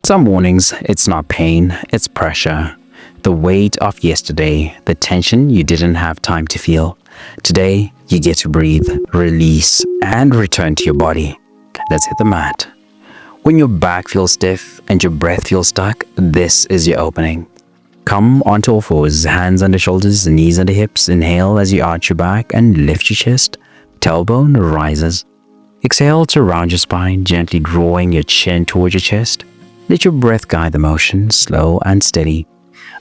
Some mornings, it's not pain, it's pressure. The weight of yesterday, the tension you didn't have time to feel. Today, you get to breathe, release, and return to your body. Let's hit the mat. When your back feels stiff and your breath feels stuck, this is your opening. Come onto all fours, hands under shoulders, knees under hips. Inhale as you arch your back and lift your chest. Tailbone rises. Exhale to round your spine, gently drawing your chin towards your chest. Let your breath guide the motion, slow and steady.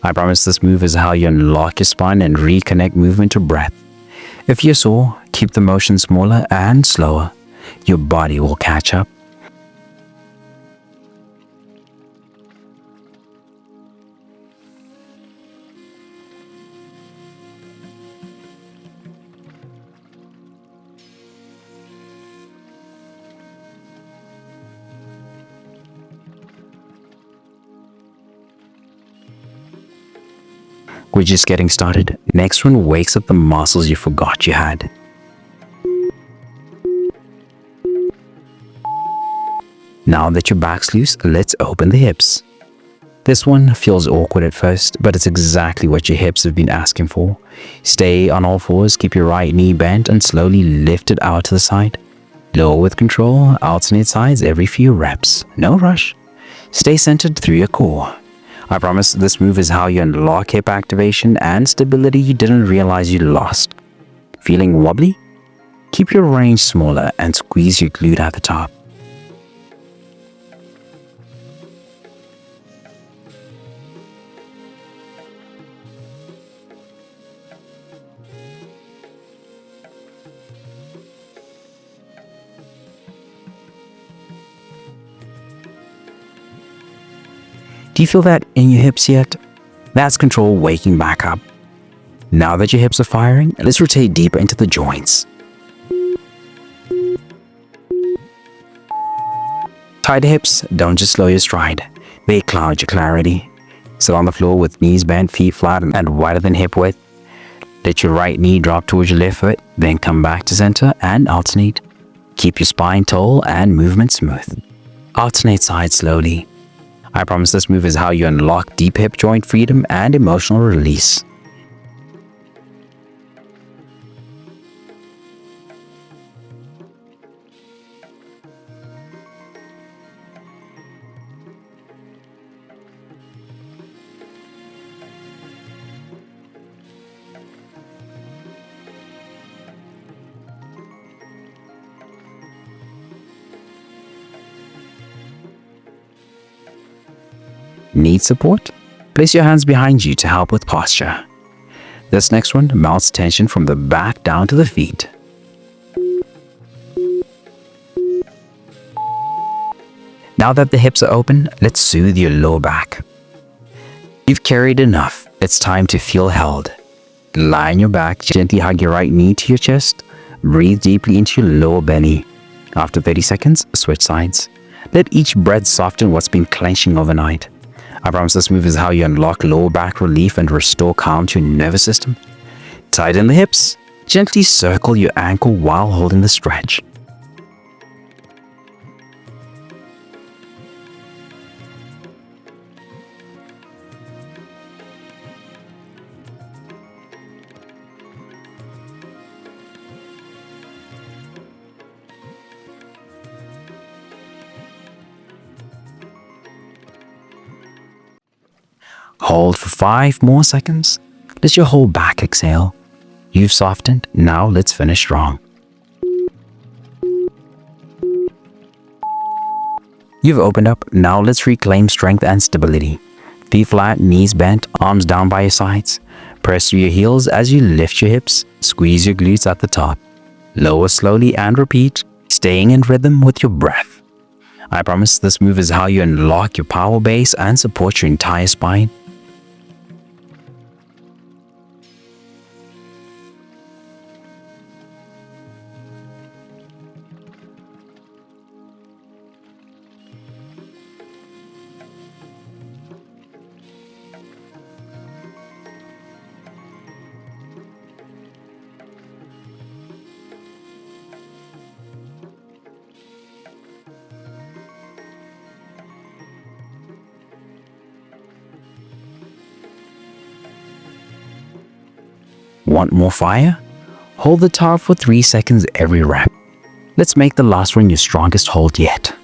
I promise this move is how you unlock your spine and reconnect movement to breath. If you're sore, keep the motion smaller and slower. Your body will catch up. We're just getting started. Next one wakes up the muscles you forgot you had. Now that your back's loose, let's open the hips. This one feels awkward at first, but it's exactly what your hips have been asking for. Stay on all fours, keep your right knee bent and slowly lift it out to the side. Lower with control, alternate sides every few reps. No rush. Stay centered through your core. I promise this move is how you unlock hip activation and stability you didn't realize you lost. Feeling wobbly? Keep your range smaller and squeeze your glute at the top. Do you feel that in your hips yet? That's control waking back up. Now that your hips are firing, let's rotate deeper into the joints. Tight hips don't just slow your stride, they cloud your clarity. Sit on the floor with knees bent, feet flat and wider than hip width. Let your right knee drop towards your left foot, then come back to center and alternate. Keep your spine tall and movement smooth. Alternate sides slowly. I promise this move is how you unlock deep hip joint freedom and emotional release. Need support? Place your hands behind you to help with posture. This next one melts tension from the back down to the feet. Now that the hips are open, let's soothe your lower back. You've carried enough. It's time to feel held. Lie on your back, gently hug your right knee to your chest. Breathe deeply into your lower belly. After 30 seconds, switch sides. Let each breath soften what's been clenching overnight. I promise this move is how you unlock lower back relief and restore calm to your nervous system. Tighten the hips. Gently circle your ankle while holding the stretch. Hold for 5 more seconds. Let your whole back exhale. You've softened, now let's finish strong. You've opened up, now let's reclaim strength and stability. Feet flat, knees bent, arms down by your sides. Press through your heels as you lift your hips, squeeze your glutes at the top. Lower slowly and repeat, staying in rhythm with your breath. I promise this move is how you unlock your power base and support your entire spine. Want more fire? Hold the top for 3 seconds every rep. Let's make the last one your strongest hold yet.